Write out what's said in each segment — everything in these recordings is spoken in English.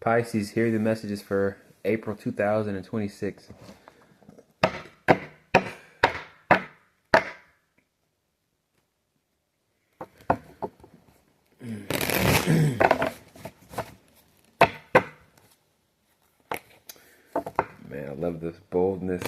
Pisces, here are the messages for April 2026. Man, I love this boldness.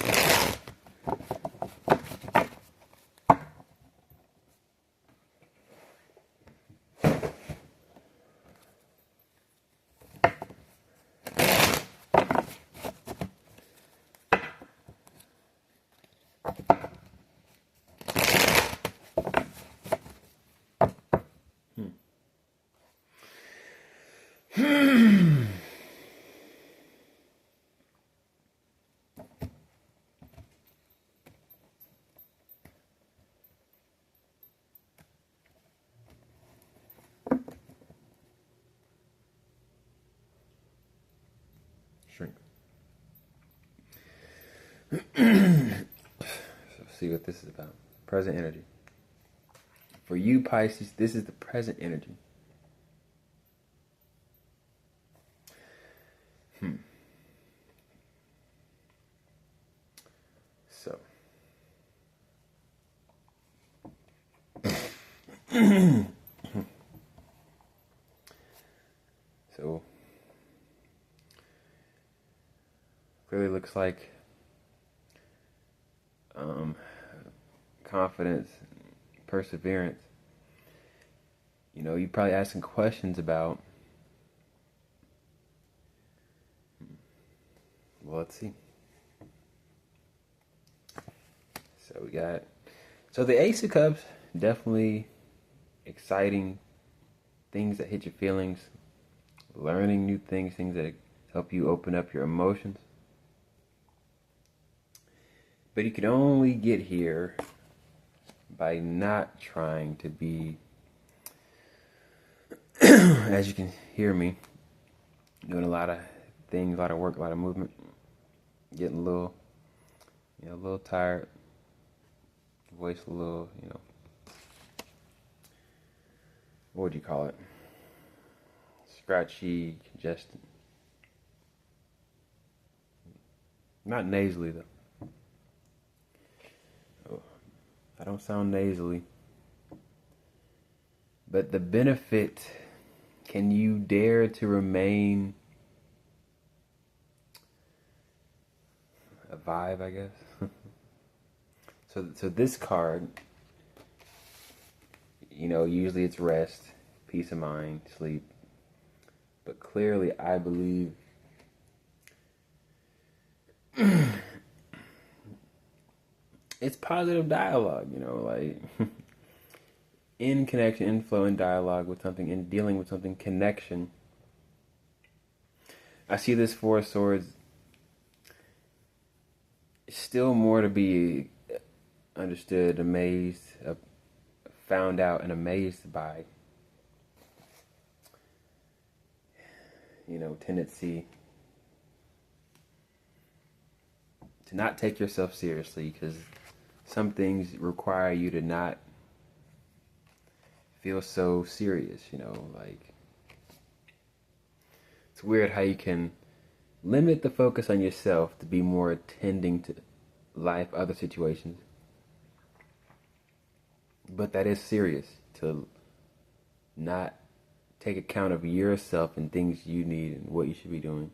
Shrink. So see what this is about. Present energy. For you, Pisces, this is the present energy. So. So. Clearly looks like confidence, perseverance. You know, you're probably asking questions about. Well, let's see. So the Ace of Cups, definitely exciting things that hit your feelings, learning new things, things that help you open up your emotions. But you can only get here by not trying to be, as you can hear me, doing a lot of things, a lot of work, a lot of movement, getting a little tired, voice a little, what would you call it? Scratchy, congested. Not nasally though. I don't sound nasally. But the benefit, can you dare to remain a vibe, I guess? So this card, usually it's rest, peace of mind, sleep. But clearly I believe it's positive dialogue, like in connection, in flow, in dialogue with something, in dealing with something, connection. I see this Four of Swords still more to be understood, amazed, found out, and amazed by. Tendency to not take yourself seriously, because some things require you to not feel so serious, like it's weird how you can limit the focus on yourself to be more attending to life, other situations. But that is serious, to not take account of yourself and things you need and what you should be doing,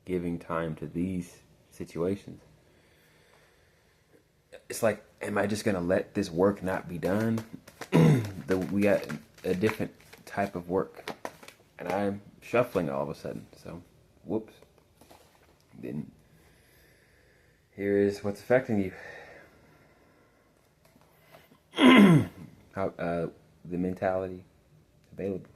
giving time to these situations. It's like, am I just going to let this work not be done? We got a different type of work, and I'm shuffling all of a sudden, so whoops. Then here is what's affecting you. How the mentality available.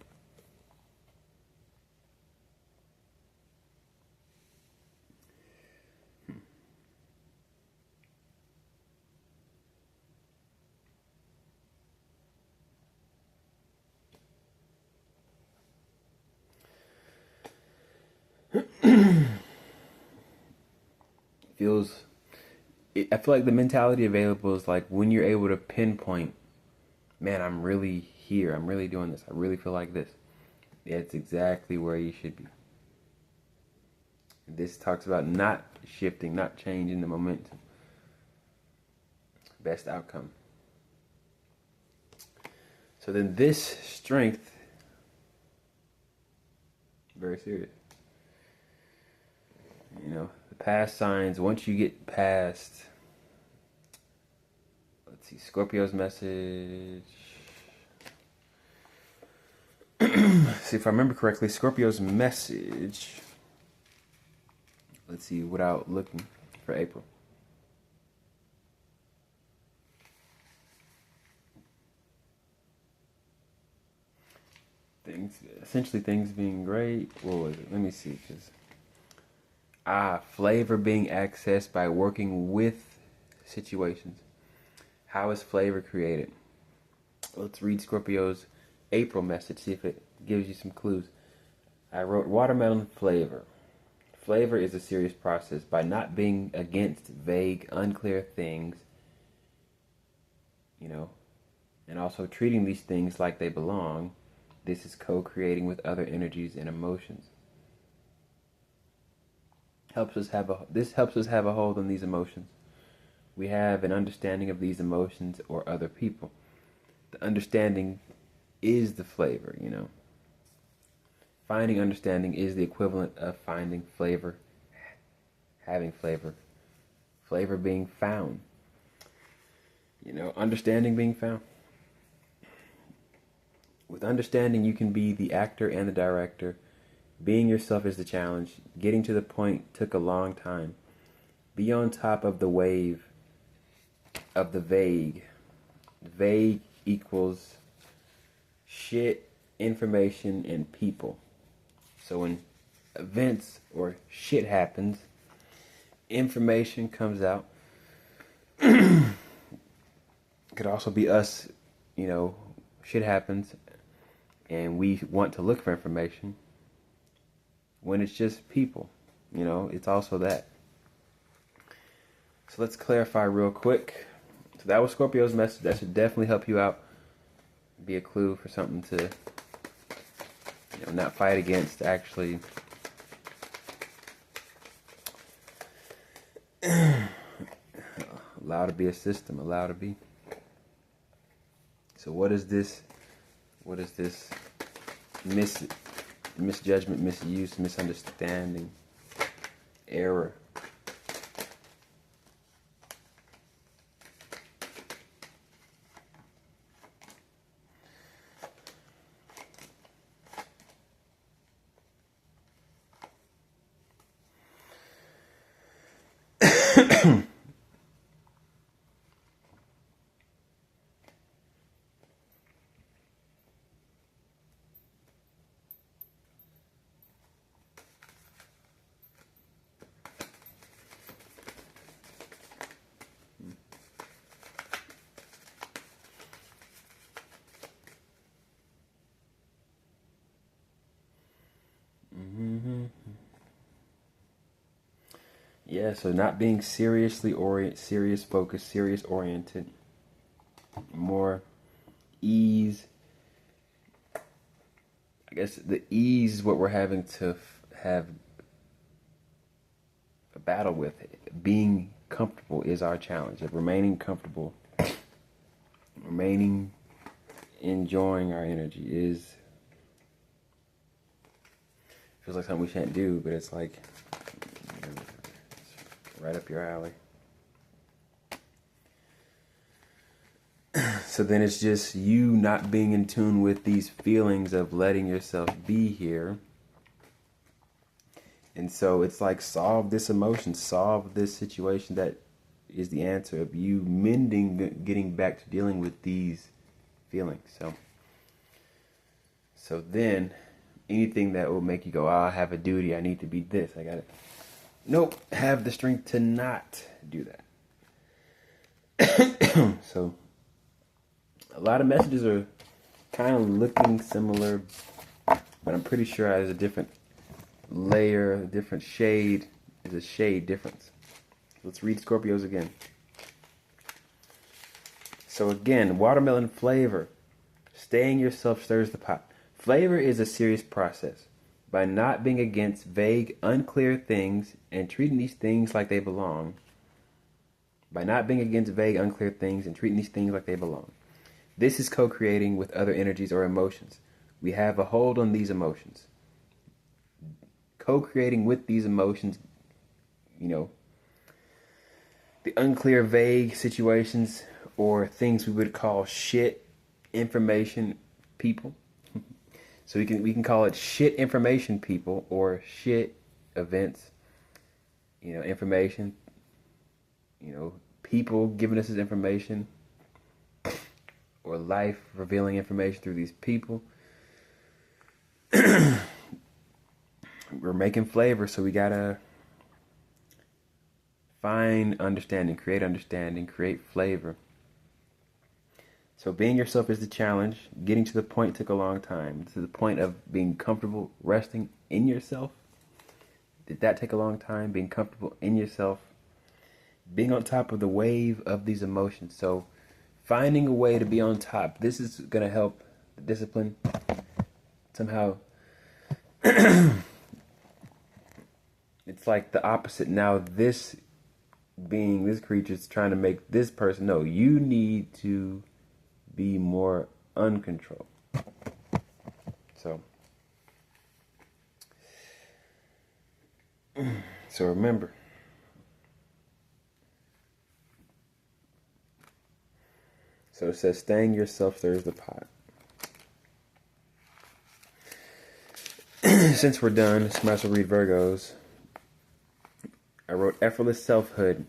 I feel like the mentality available is like when you're able to pinpoint, man, I'm really here, I'm really doing this, I really feel like this. That's exactly where you should be. This talks about not shifting, not changing the momentum. Best outcome. So then this strength, very serious. You know, the past signs, once you get past, let's see, Scorpio's message. See, if I remember correctly, Scorpio's message, let's see, without looking for April. Essentially things being great. What was it? Let me see, because flavor being accessed by working with situations. How is flavor created? Let's read Scorpio's April message, see if it gives you some clues. I wrote watermelon flavor. Flavor is a serious process. By not being against vague, unclear things, you know, and also treating these things like they belong, this is co-creating with other energies and emotions. This helps us have a hold on these emotions. We have an understanding of these emotions or other people. The understanding is the flavor, you know. Finding understanding is the equivalent of finding flavor, having flavor, flavor being found. You know, understanding being found. With understanding, you can be the actor and the director. Being yourself is the challenge. Getting to the point took a long time. Be on top of the wave of the vague. Vague equals shit, information, and people. So when events or shit happens, information comes out. It could also be us, you know, shit happens and we want to look for information. When it's just people, you know, it's also that. So let's clarify real quick. So that was Scorpio's message. That should definitely help you out. Be a clue for something to, you know, not fight against, actually allow to be a system, allow to be. So what is this misjudgment, misuse, misunderstanding, error? Yeah, so not being serious focused, serious oriented, more ease. I guess the ease is what we're having to have a battle with. Being comfortable is our challenge. Of remaining comfortable, remaining enjoying our energy is, feels like something we can't do, but it's like, you know, it's right up your alley. So then it's just you not being in tune with these feelings of letting yourself be here. And so it's like, solve this emotion, solve this situation. That is the answer of you mending, getting back to dealing with these feelings. So then anything that will make you go, I have a duty, I need to be this, I got it. Nope, have the strength to not do that. So a lot of messages are kind of looking similar, but I'm pretty sure there's a different layer, a different shade. There's a shade difference. Let's read Scorpios again. So again, watermelon flavor. Staying yourself stirs the pot. Flavor is a serious process. by not being against vague, unclear things and treating these things like they belong. By not being against vague, unclear things and treating these things like they belong. This is co-creating with other energies or emotions. We have a hold on these emotions. Co-creating with these emotions, the unclear, vague situations or things we would call shit information people. So we can call it shit information people or shit events. Information. People giving us this information or life revealing information through these people. We're making flavor, so we gotta find understanding, create flavor. So being yourself is the challenge. Getting to the point took a long time. To the point of being comfortable resting in yourself. Did that take a long time? Being comfortable in yourself. Being on top of the wave of these emotions. So finding a way to be on top. This is going to help the discipline somehow. It's like the opposite. Now this creature is trying to make this person know you need to be more uncontrolled. So remember, so it says staying yourself stirs the pot. Since we're done, might as well read Virgos. I wrote effortless selfhood.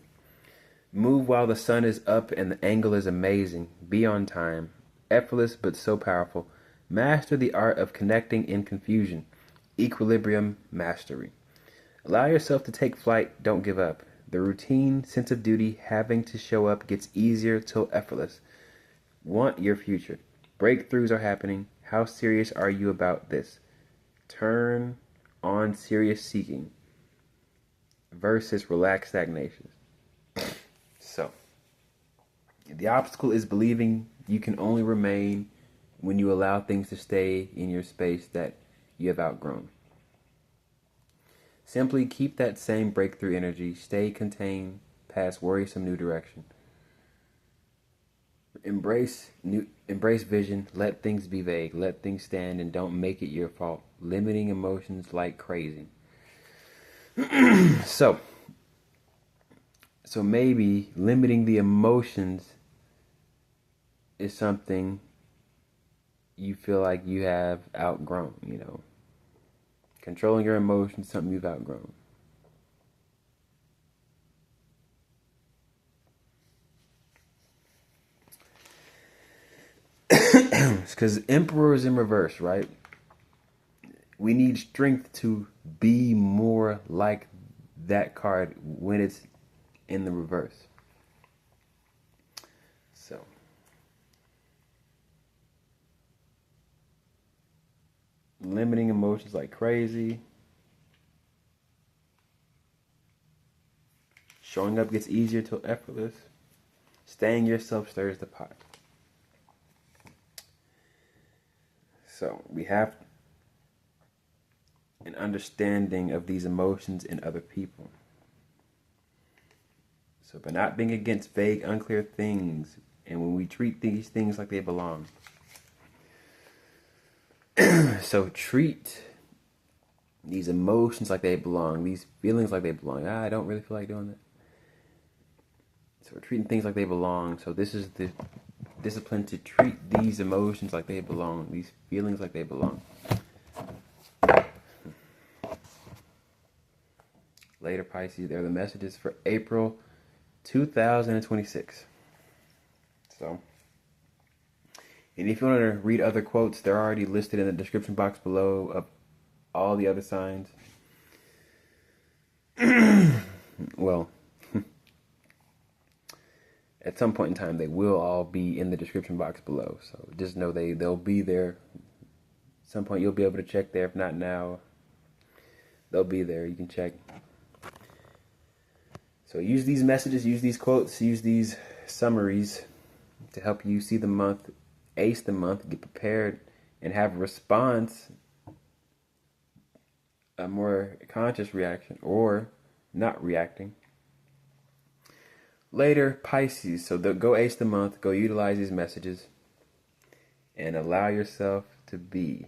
Move while the sun is up and the angle is amazing. Be on time. Effortless but so powerful. Master the art of connecting in confusion. Equilibrium mastery. Allow yourself to take flight. Don't give up. The routine, sense of duty, having to show up gets easier till effortless. Want your future. Breakthroughs are happening. How serious are you about this? Turn on serious seeking versus relaxed stagnation. So, the obstacle is believing you can only remain when you allow things to stay in your space that you have outgrown. Simply keep that same breakthrough energy. Stay contained past worrisome new direction. Embrace vision. Let things be vague. Let things stand and don't make it your fault. Limiting emotions like crazy. So maybe limiting the emotions is something you feel like you have outgrown, Controlling your emotions is something you've outgrown. Because Emperor is in reverse, right? We need strength to be more like that card when it's in the reverse. So, limiting emotions like crazy. Showing up gets easier till effortless. Staying yourself stirs the pot. So, we have an understanding of these emotions in other people. So by not being against vague, unclear things, and when we treat these things like they belong. So treat these emotions like they belong, these feelings like they belong. I don't really feel like doing that. So we're treating things like they belong. So this is the discipline to treat these emotions like they belong, these feelings like they belong. Later, Pisces, they're the messages for April 2026. So, and if you want to read other quotes, they're already listed in the description box below of all the other signs. Well, at some point in time, they will all be in the description box below. So just know they'll be there. At some point, you'll be able to check there. If not now, they'll be there. You can check. So use these messages, use these quotes, use these summaries to help you see the month, ace the month, get prepared, and have a response a more conscious reaction or not reacting. Later, Pisces. So go ace the month. Go utilize these messages and allow yourself to be.